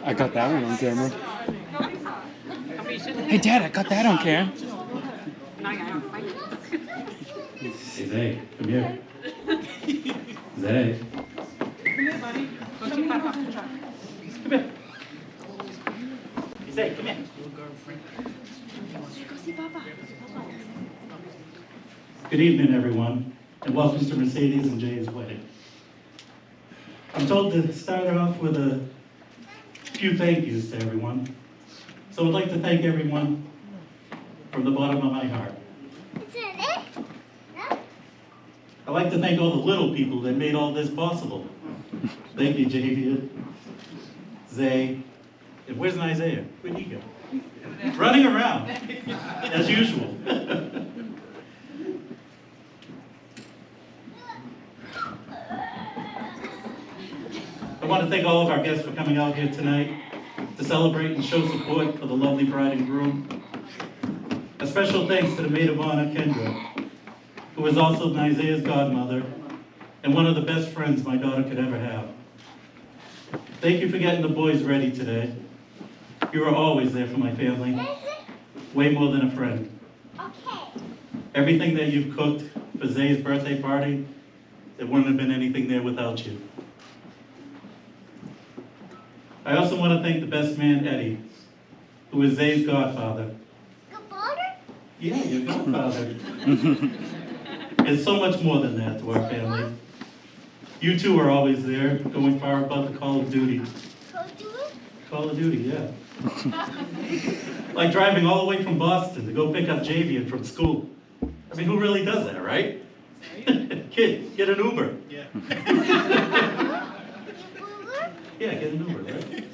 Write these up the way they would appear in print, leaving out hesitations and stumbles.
I got that one on camera. Hey, Dad, I got that on camera. Hey, Zay, come here. Zay. Come here, buddy. Go see Papa. Come here. Hey, Zay, come here. Go see Papa. Good evening, everyone, and welcome to Mercedes and Jay's wedding. I'm told to start off with a few thank yous to everyone. So I'd like to thank everyone from the bottom of my heart. I'd like to thank all the little people that made all this possible. Thank you, Javier, Zay, and where's Isaiah? Where'd he go? Running around, as usual. I want to thank all of our guests for coming out here tonight to celebrate and show support for the lovely bride and groom. A special thanks to the maid of honor, Kendra, who is also Isaiah's godmother and one of the best friends my daughter could ever have. Thank you for getting the boys ready today. You were always there for my family, way more than a friend. Everything that you've cooked for Zay's birthday party, there wouldn't have been anything there without you. I also want to thank the best man, Eddie, who is Zay's godfather. Godfather? Yeah, your godfather. It's so much more than that to our family. You two are always there, going far above the Call of Duty. Call of Duty? Call of Duty, yeah. Like driving all the way from Boston to go pick up Javian from school. I mean, who really does that, right? Kid, get an Uber. Yeah. Yeah, get an Uber, right?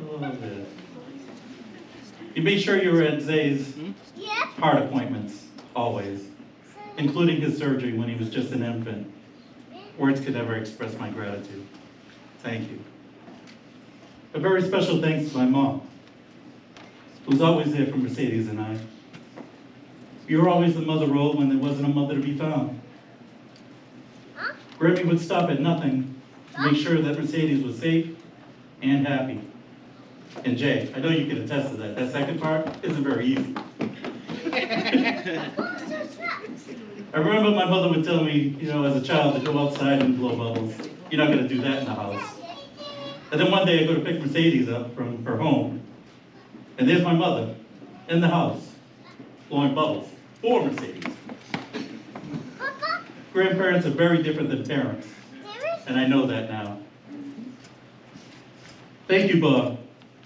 Oh, man. You made sure you were at Zay's heart appointments, always, including his surgery when he was just an infant. Words could never express my gratitude. Thank you. A very special thanks to my mom, who's always there for Mercedes and I. You were always the mother role when there wasn't a mother to be found. Grammy would stop at nothing to make sure that Mercedes was safe and happy. And Jay, I know you can attest to that. That second part isn't very easy. I remember my mother would tell me, as a child, to go outside and blow bubbles. You're not going to do that in the house. And then one day I go to pick Mercedes up from her home, and there's my mother in the house blowing bubbles for Mercedes. Grandparents are very different than parents, and I know that now. Thank you, Bob,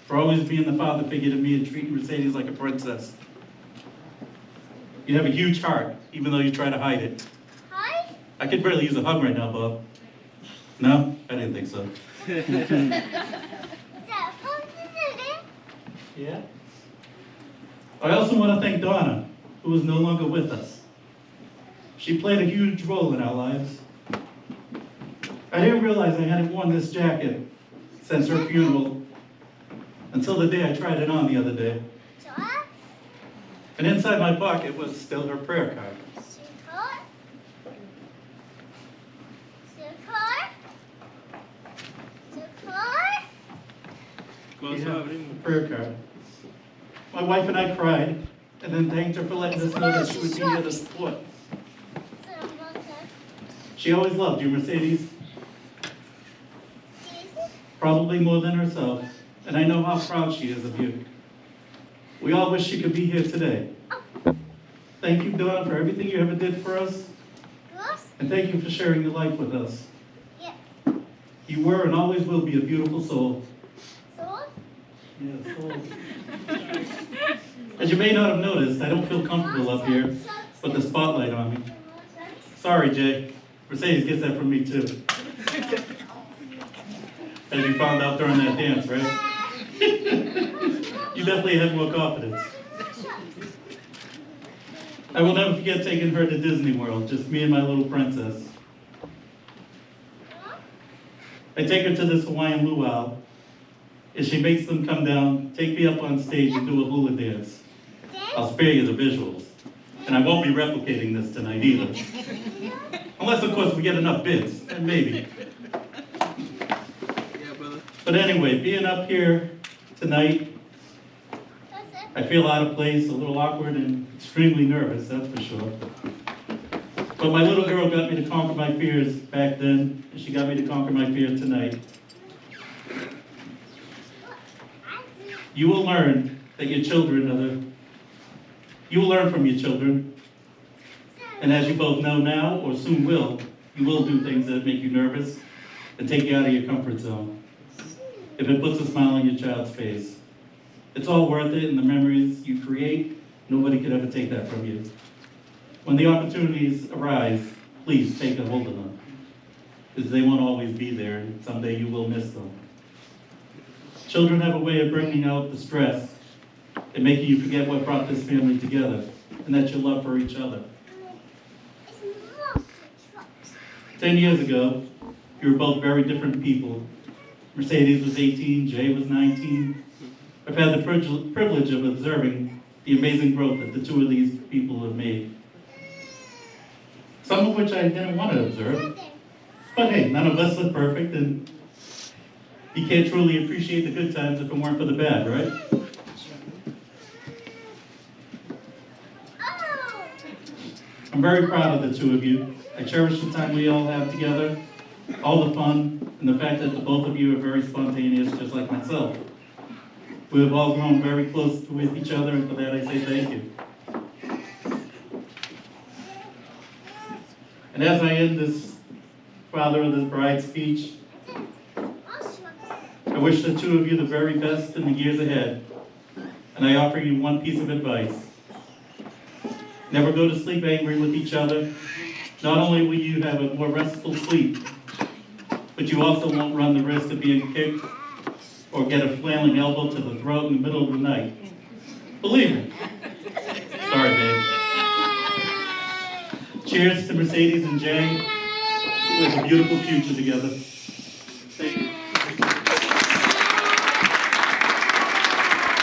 for always being the father figure to me and treating Mercedes like a princess. You have a huge heart, even though you try to hide it. Hi? I could barely use a hug right now, Bob. No? I didn't think so. Yeah? I also want to thank Donna, who is no longer with us. She played a huge role in our lives. I didn't realize I hadn't worn this jacket since her funeral until the day I tried it on the other day. And inside my pocket was still her prayer card. Yeah, prayer card. My wife and I cried and then thanked her for letting us know that she would be here to support. She always loved you, Mercedes. Probably more than herself, and I know how proud she is of you. We all wish she could be here today. Thank you, Dawn, for everything you ever did for us, and thank you for sharing your life with us. You were and always will be a beautiful soul. Yeah, soul. As you may not have noticed, I don't feel comfortable up here with the spotlight on me. Sorry, Jay. Mercedes gets that from me, too. As you found out during that dance, right? You definitely had more confidence. I will never forget taking her to Disney World, just me and my little princess. I take her to this Hawaiian luau, and she makes them come down, take me up on stage and do a hula dance. I'll spare you the visuals, and I won't be replicating this tonight either. Unless, of course, we get enough bids, then maybe. But anyway, being up here tonight, That's it. I feel out of place, a little awkward, and extremely nervous, that's for sure. But my little girl got me to conquer my fears back then, and she got me to conquer my fear tonight. You will learn that your children you will learn from your children. And as you both know now, or soon will, you will do things that make you nervous and take you out of your comfort zone. If it puts a smile on your child's face. It's all worth it, and the memories you create, nobody could ever take that from you. When the opportunities arise, please take a hold of them, because they won't always be there, and someday you will miss them. Children have a way of bringing out the stress and making you forget what brought this family together, and that's your love for each other. 10 years ago, you were both very different people. Mercedes was 18, Jay was 19. I've had the privilege of observing the amazing growth that the two of these people have made. Some of which I didn't want to observe. But hey, none of us are perfect, and you can't truly appreciate the good times if it weren't for the bad, right? Oh! I'm very proud of the two of you. I cherish the time we all have together, all the fun, and the fact that the both of you are very spontaneous, just like myself. We have all grown very close with each other, and for that I say thank you. And as I end this father of this bride speech, I wish the two of you the very best in the years ahead. And I offer you one piece of advice. Never go to sleep angry with each other. Not only will you have a more restful sleep, but you also won't run the risk of being kicked or get a flailing elbow to the throat in the middle of the night. Believe me. Sorry, babe. Cheers to Mercedes and Jay, who have a beautiful future together. Thank you.